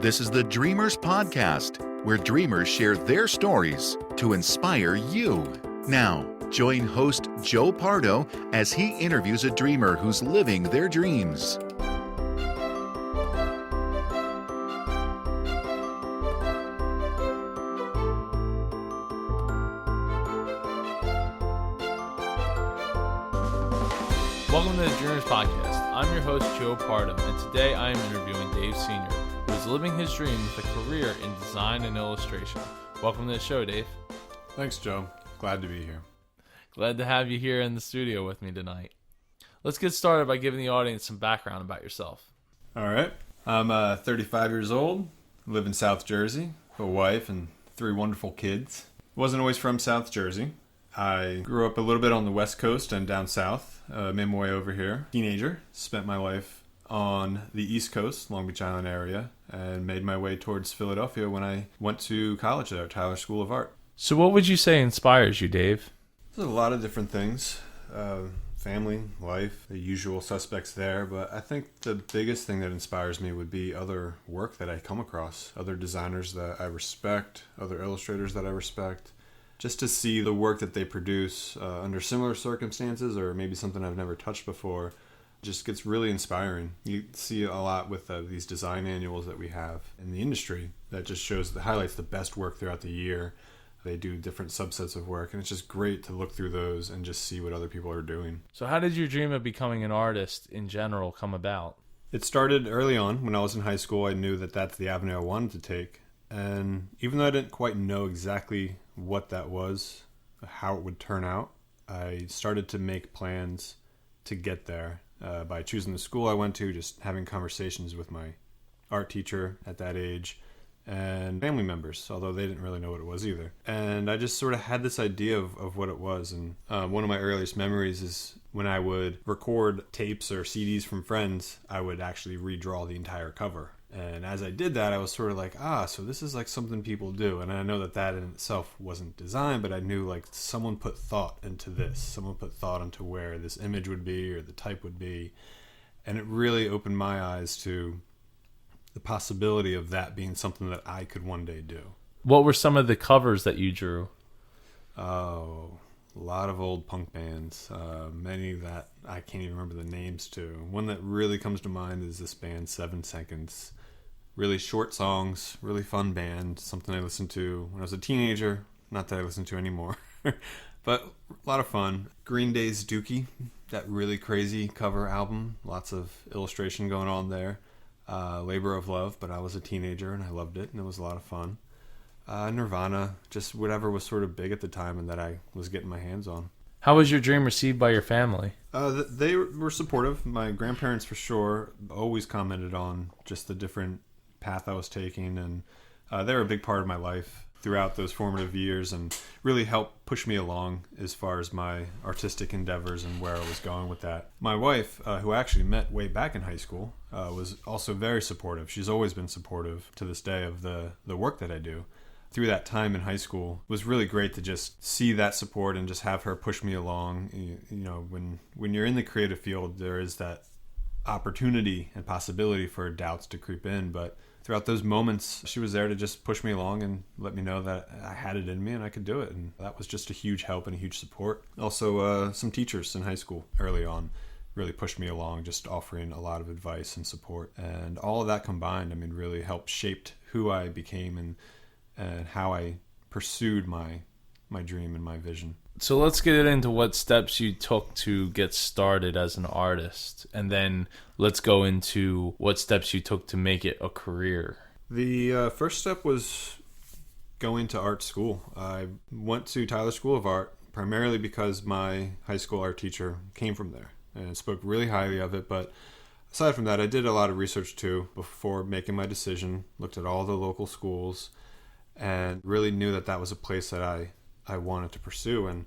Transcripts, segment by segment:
This is the Dreamers Podcast, where dreamers share their stories to inspire you. Now, join host Joe Pardo as he interviews a dreamer who's living their dreams. Welcome to the Dreamers Podcast. I'm your host, Joe Pardo, and today I am interviewing Dave Sr., who is living his dream with a career in design and illustration. Welcome to the show, Dave. Thanks, Joe. Glad to be here. Glad to have you here in the studio with me tonight. Let's get started by giving the audience some background about yourself. All right. I'm 35 years old, live in South Jersey, a wife and 3 wonderful kids. Wasn't always from South Jersey. I grew up a little bit on the West Coast and down south, made my way over here. Teenager, spent my life on the East Coast, Long Beach Island area, and made my way towards Philadelphia when I went to college there, Tyler School of Art. So what would you say inspires you, Dave? There's a lot of different things. Family, life, the usual suspects there, but I think the biggest thing that inspires me would be other work that I come across, other designers that I respect, other illustrators that I respect. Just to see the work that they produce under similar circumstances or maybe something I've never touched before just gets really inspiring. You see a lot with these design annuals that we have in the industry that just highlights the best work throughout the year. They do different subsets of work, and it's just great to look through those and just see what other people are doing. So how did your dream of becoming an artist in general come about? It started early on. When I was in high school, I knew that that's the avenue I wanted to take. And even though I didn't quite know exactly what that was, how it would turn out, I started to make plans to get there by choosing the school I went to, just having conversations with my art teacher at that age and family members, although they didn't really know what it was either. And I just sort of had this idea of what it was. And one of my earliest memories is when I would record tapes or CDs from friends, I would actually redraw the entire cover. And as I did that, I was sort of like, so this is like something people do. And I know that in itself wasn't design, but I knew like someone put thought into this. Someone put thought into where this image would be or the type would be. And it really opened my eyes to the possibility of that being something that I could one day do. What were some of the covers that you drew? Oh, a lot of old punk bands, many that I can't even remember the names to. One that really comes to mind is this band, 7 Seconds. Really short songs, really fun band, something I listened to when I was a teenager, not that I listen to anymore, but a lot of fun. Green Day's Dookie, that really crazy cover album, lots of illustration going on there. Labor of Love, but I was a teenager and I loved it and it was a lot of fun. Nirvana, just whatever was sort of big at the time and that I was getting my hands on. How was your dream received by your family? They were supportive. My grandparents, for sure, always commented on just the different path I was taking, and they were a big part of my life throughout those formative years and really helped push me along as far as my artistic endeavors and where I was going with that. My wife, who I actually met way back in high school, was also very supportive. She's always been supportive to this day of the work that I do. Through that time in high school, it was really great to just see that support and just have her push me along. You know, when you're in the creative field, there is that opportunity and possibility for doubts to creep in, but throughout those moments, she was there to just push me along and let me know that I had it in me and I could do it. And that was just a huge help and a huge support. Also, some teachers in high school early on really pushed me along, just offering a lot of advice and support. And all of that combined, really helped shaped who I became and how I pursued my dream and my vision. So let's get into what steps you took to get started as an artist, and then let's go into what steps you took to make it a career. The first step was going to art school. I went to Tyler School of Art primarily because my high school art teacher came from there and spoke really highly of it, but aside from that, I did a lot of research too before making my decision, looked at all the local schools, and really knew that was a place that I wanted to pursue, and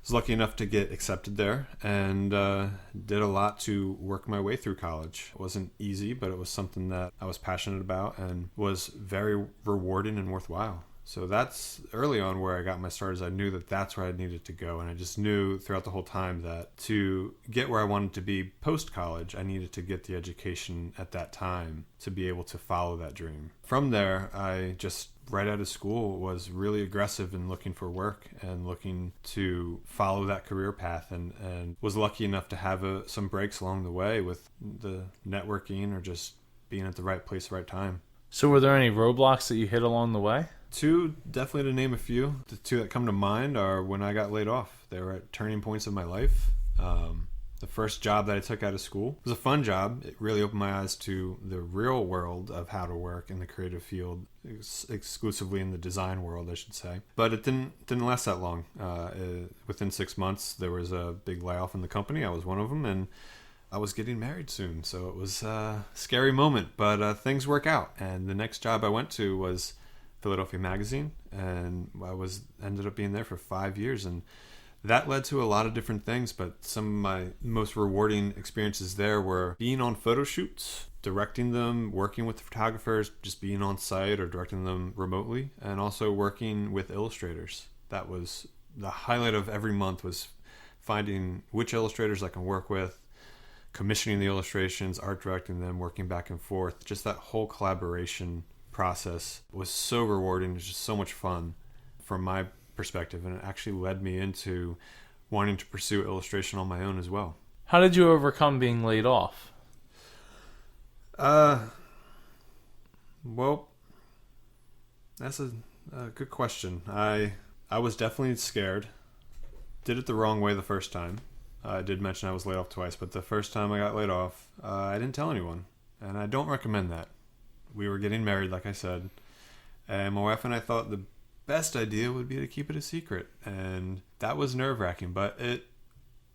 was lucky enough to get accepted there and did a lot to work my way through college. It wasn't easy, but it was something that I was passionate about and was very rewarding and worthwhile. So that's early on where I got my start, is I knew that that's where I needed to go. And I just knew throughout the whole time that to get where I wanted to be post-college, I needed to get the education at that time to be able to follow that dream. From there, I just, right out of school, was really aggressive in looking for work and looking to follow that career path, and was lucky enough to have some breaks along the way with the networking or just being at the right place, right time. So were there any roadblocks that you hit along the way? Two, definitely to name a few. The two that come to mind are when I got laid off. They were at turning points of my life. The first job that I took out of school was a fun job. It really opened my eyes to the real world of how to work in the creative field, exclusively in the design world, I should say. But it didn't last that long. Within 6 months, there was a big layoff in the company. I was one of them, and I was getting married soon. So it was a scary moment, but things work out. And the next job I went to was Philadelphia Magazine, and I ended up being there for 5 years, and that led to a lot of different things. But some of my most rewarding experiences there were being on photo shoots, directing them, working with the photographers, just being on site or directing them remotely, and also working with illustrators. That was the highlight of every month, was finding which illustrators I can work with, commissioning the illustrations, art directing them, working back and forth. Just that whole collaboration process was so rewarding. It was just so much fun from my perspective, and it actually led me into wanting to pursue illustration on my own as well. How did you overcome being laid off? Well, that's a good question. I was definitely scared. Did it the wrong way the first time. I did mention I was laid off twice, but the first time I got laid off, I didn't tell anyone, and I don't recommend that. We were getting married, like I said, and my wife and I thought the best idea would be to keep it a secret, and that was nerve-wracking. But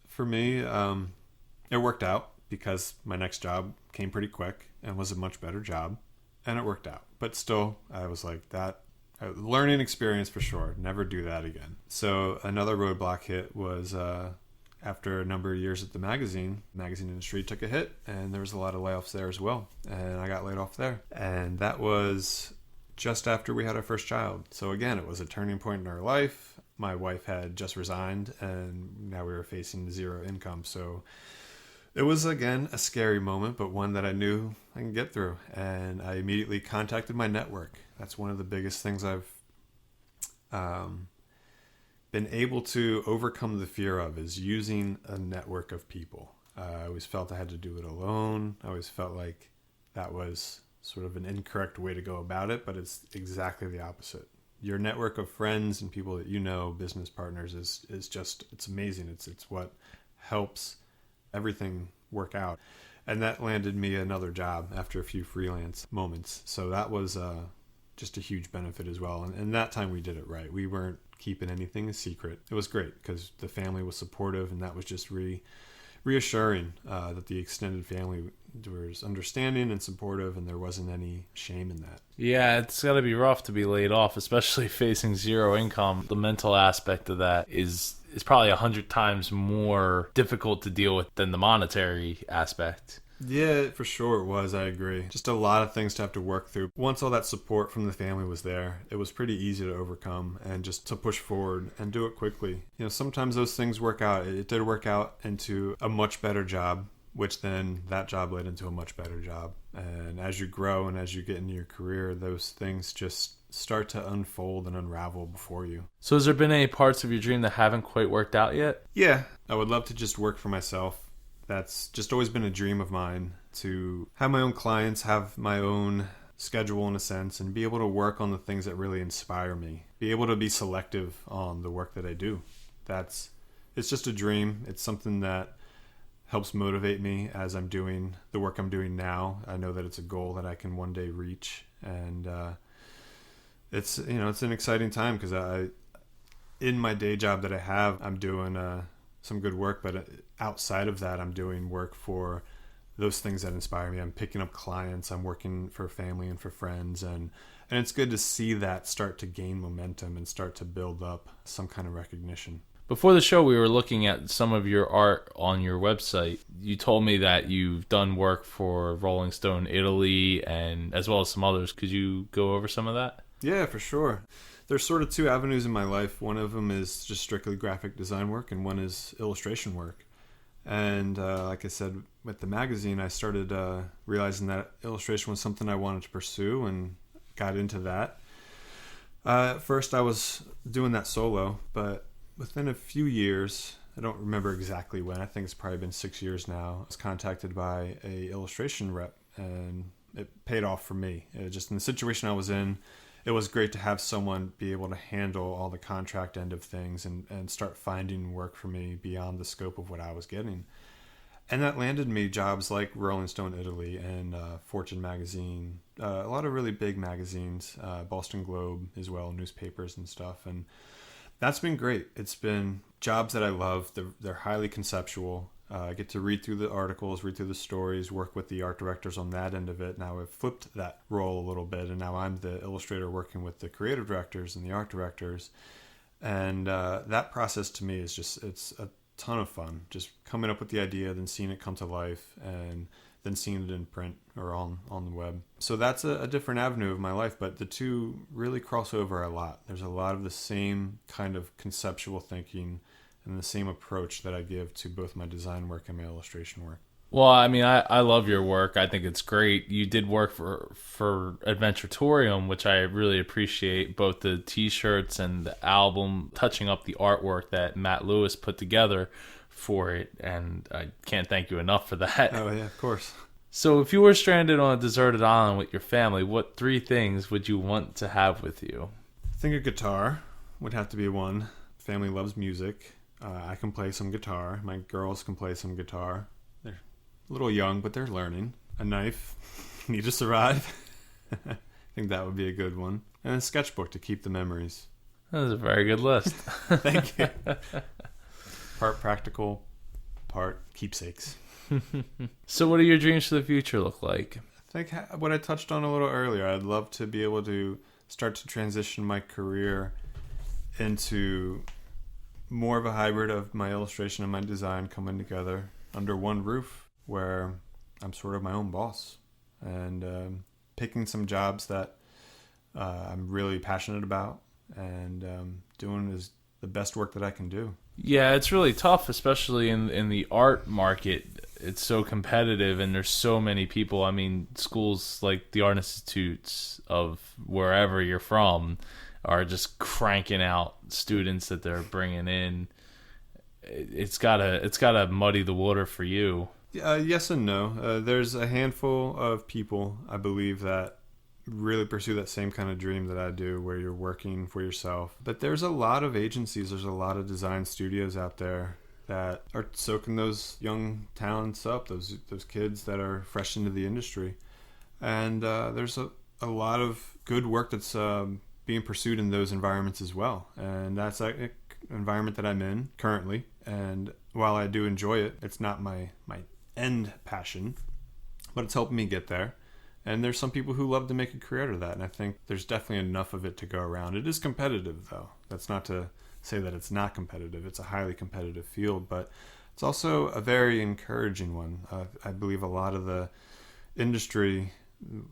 for me, it worked out, because my next job came pretty quick and was a much better job, and it worked out. But still, I was like, that learning experience for sure. Never do that again. So another roadblock hit was after a number of years at the magazine industry took a hit, and there was a lot of layoffs there as well, and I got laid off there. And that was just after we had our first child. So again, it was a turning point in our life. My wife had just resigned, and now we were facing zero income. So it was, again, a scary moment, but one that I knew I can get through. And I immediately contacted my network. That's one of the biggest things I've been able to overcome the fear of, is using a network of people. I always felt I had to do it alone. I always felt like that was sort of an incorrect way to go about it, but it's exactly the opposite. Your network of friends and people that you know, business partners, is just, it's amazing. It's what helps everything work out. And that landed me another job after a few freelance moments. So that was just a huge benefit as well. And that time we did it right. We weren't keeping anything a secret. It was great because the family was supportive, and that was just reassuring that the extended family was understanding and supportive, and there wasn't any shame in that. Yeah, it's got to be rough to be laid off, especially facing zero income. The mental aspect of that is probably 100 times more difficult to deal with than the monetary aspect. Yeah, for sure it was. I agree. Just a lot of things to have to work through. Once all that support from the family was there, it was pretty easy to overcome and just to push forward and do it quickly. You know, sometimes those things work out. It did work out into a much better job, which then that job led into a much better job. And as you grow and as you get into your career, those things just start to unfold and unravel before you. So has there been any parts of your dream that haven't quite worked out yet? Yeah, I would love to just work for myself. That's just always been a dream of mine, to have my own clients, have my own schedule in a sense, and be able to work on the things that really inspire me. Be able to be selective on the work that I do. It's just a dream. It's something that helps motivate me as I'm doing the work I'm doing now. I know that it's a goal that I can one day reach, and it's an exciting time because in my day job that I have, I'm doing some good work, but outside of that, I'm doing work for those things that inspire me. I'm picking up clients, I'm working for family and for friends, and it's good to see that start to gain momentum and start to build up some kind of recognition. Before the show, we were looking at some of your art on your website. You told me that you've done work for Rolling Stone Italy and as well as some others. Could you go over some of that? Yeah, for sure. There's sort of two avenues in my life. One of them is just strictly graphic design work, and one is illustration work. And like I said, with the magazine, I started realizing that illustration was something I wanted to pursue and got into that. At first, I was doing that solo, but within a few years, I don't remember exactly when, I think it's probably been 6 years now, I was contacted by a illustration rep, and it paid off for me. Just in the situation I was in, it was great to have someone be able to handle all the contract end of things and start finding work for me beyond the scope of what I was getting. And that landed me jobs like Rolling Stone Italy and Fortune magazine, a lot of really big magazines, Boston Globe as well, newspapers and stuff. And that's been great. It's been jobs that I love. They're highly conceptual. I get to read through the articles, read through the stories, work with the art directors on that end of it. Now I've flipped that role a little bit, and now I'm the illustrator working with the creative directors and the art directors. And that process to me is it's a ton of fun. Just coming up with the idea, then seeing it come to life, and then seeing it in print or on the web. So that's a different avenue of my life, but the two really cross over a lot. There's a lot of the same kind of conceptual thinking and the same approach that I give to both my design work and my illustration work. Well, I mean, I love your work. I think it's great. You did work for Adventuratorium, which I really appreciate, both the T-shirts and the album, touching up the artwork that Matt Lewis put together for it, and I can't thank you enough for that. Oh, yeah, of course. So if you were stranded on a deserted island with your family, what 3 things would you want to have with you? I think a guitar would have to be one. Family loves music. I can play some guitar. My girls can play some guitar. They're a little young, but they're learning. A knife. Need to survive. I think that would be a good one. And a sketchbook to keep the memories. That was a very good list. Thank you. Part practical, part keepsakes. So what do your dreams for the future look like? I think what I touched on a little earlier, I'd love to be able to start to transition my career into more of a hybrid of my illustration and my design coming together under one roof, where I'm sort of my own boss and picking some jobs that I'm really passionate about and doing is the best work that I can do. Yeah, it's really tough, especially in the art market. It's so competitive, and there's so many people. I mean, schools like the art institutes of wherever you're from are just cranking out students that they're bringing in. It's gotta muddy the water for you. Yes and no. There's a handful of people, I believe, that really pursue that same kind of dream that I do, where you're working for yourself. But there's a lot of agencies, there's a lot of design studios out there that are soaking those young talents up, those kids that are fresh into the industry. And there's a lot of good work that's being pursued in those environments as well. And that's an environment that I'm in currently. And while I do enjoy it, it's not my end passion, but it's helping me get there. And there's some people who love to make a career out of that. And I think there's definitely enough of it to go around. It is competitive, though. That's not to say that it's not competitive. It's a highly competitive field, but it's also a very encouraging one. I believe a lot of the industry,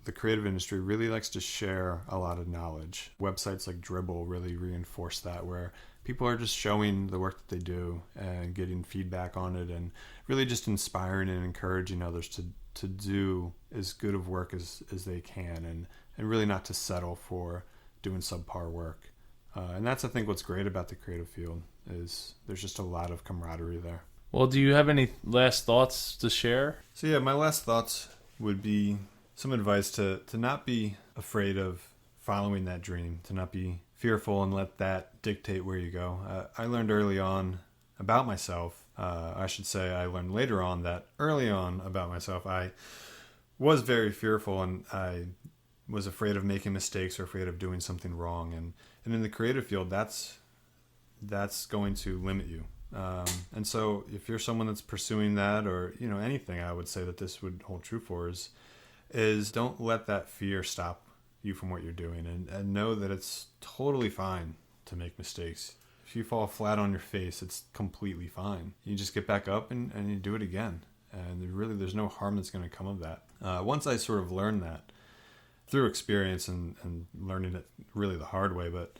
the creative industry, really likes to share a lot of knowledge. Websites like Dribbble really reinforce that, where people are just showing the work that they do and getting feedback on it, and really just inspiring and encouraging others to do as good of work as they can, and really not to settle for doing subpar work. And that's, I think, what's great about the creative field, is there's just a lot of camaraderie there. Well, do you have any last thoughts to share? So yeah, my last thoughts would be some advice to not be afraid of following that dream, to not be fearful and let that dictate where you go. I learned early on about myself. I should say I learned later on that early on about myself, I was very fearful, and I was afraid of making mistakes or afraid of doing something wrong. And in the creative field, that's going to limit you. And so if you're someone that's pursuing that, or anything, I would say that this would hold true for is don't let that fear stop you from what you're doing, and know that it's totally fine to make mistakes. If you fall flat on your face, it's completely fine. You just get back up and you do it again. And there's no harm that's going to come of that. Once I sort of learned that through experience and learning it really the hard way, but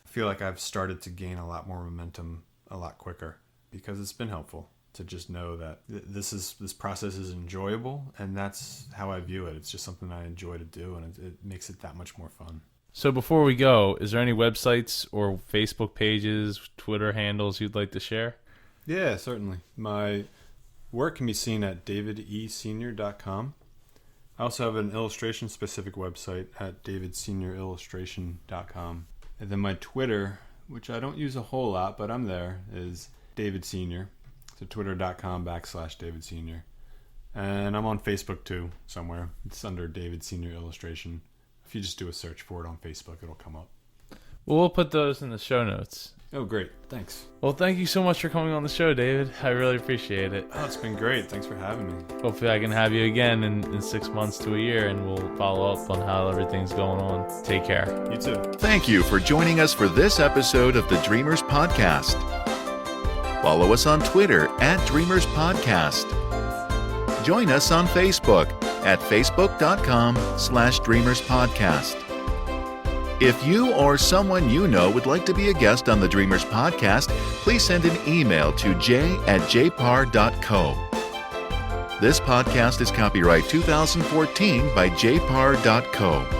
I feel like I've started to gain a lot more momentum a lot quicker because it's been helpful to just know that this process is enjoyable, and that's how I view it. It's just something I enjoy to do, and it makes it that much more fun. So before we go, is there any websites or Facebook pages, Twitter handles you'd like to share? Yeah, certainly. My work can be seen at davidesenior.com. I also have an illustration-specific website at davidseniorilustration.com. And then my Twitter, which I don't use a whole lot, but I'm there, is David Senior. So twitter.com/David Senior. And I'm on Facebook too, somewhere. It's under David Senior Illustration. If you just do a search for it on Facebook, it'll come up. Well, we'll put those in the show notes. Oh, great. Thanks. Well, thank you so much for coming on the show, David. I really appreciate it. Oh, it's been great. Thanks for having me. Hopefully I can have you again in 6 months to a year, and we'll follow up on how everything's going on. Take care. You too. Thank you for joining us for this episode of the Dreamers Podcast. Follow us on Twitter at Dreamers Podcast. Join us on Facebook at facebook.com/Dreamers Podcast. If you or someone you know would like to be a guest on the Dreamers Podcast, please send an email to j@jpar.co. This podcast is copyright 2014 by jpar.co.